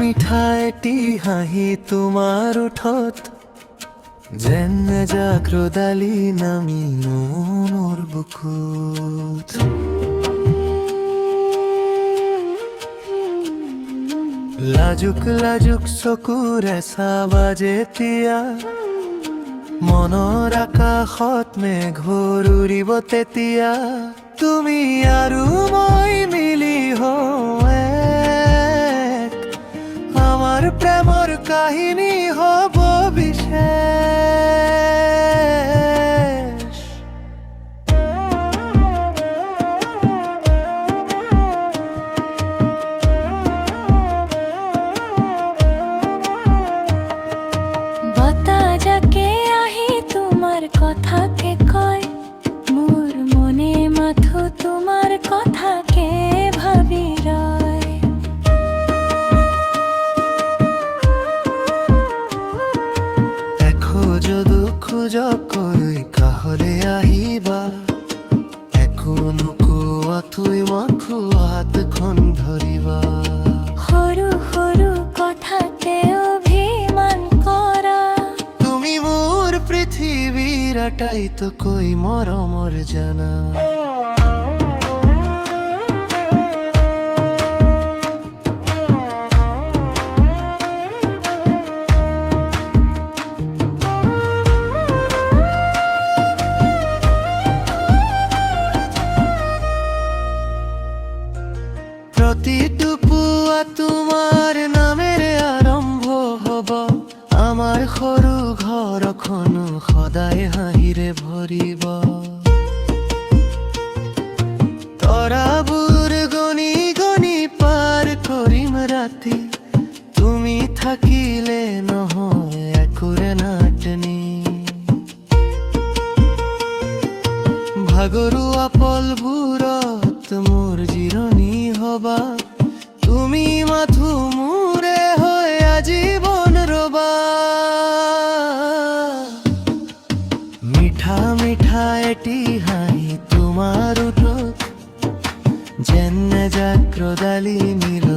মিঠা এটি হাঁহি তোমাৰ ওঠত যেন জাগ্ৰদালি নামি মোৰ বুকুত লাজুক লাজুক চকুৰে চাবা যেতিয়া মনৰ আকাশত মেঘৰ উৰিব তেতিয়া তুমি আৰু মই মিলি হওঁ এক আমাৰ প্ৰেমৰ কাহিনী হ'ব বিশেষ বতাহ যাকে আহি তোমাৰ কথাকে কয় মোৰ মনে মাথো তোমাৰ কথাকে ভাবি ৰয় এখোজ দুখ কৰি কাষলৈ আহিবা একো নোকোৱা থৈ মাথো হাতখন ধৰিবা সৰু সৰু কথাতে অভিমান কৰা তুমি মোৰ পৃথিৱীৰ আটাইতকৈ মৰমৰ জানা প্ৰতিটো পুৱা তোমাৰ নামেৰে আৰম্ভ হ'ব আমাৰ সৰু ঘৰখনো সদায় হাঁহিৰে ভৰিব তৰাবোৰ গণি গণি পাৰ কৰিম ৰাতি তুমি থাকিলে নহয় একোৰে নাটনি ভাগৰুৱা পলবোৰত মোৰ জিৰণি হবা তুমি মাথো মোৰে হৈ আজীৱন ৰবা মিঠা মিঠা এটি হাঁহি তোমাৰ ওঠত যেন জাগ্ৰদালি মিল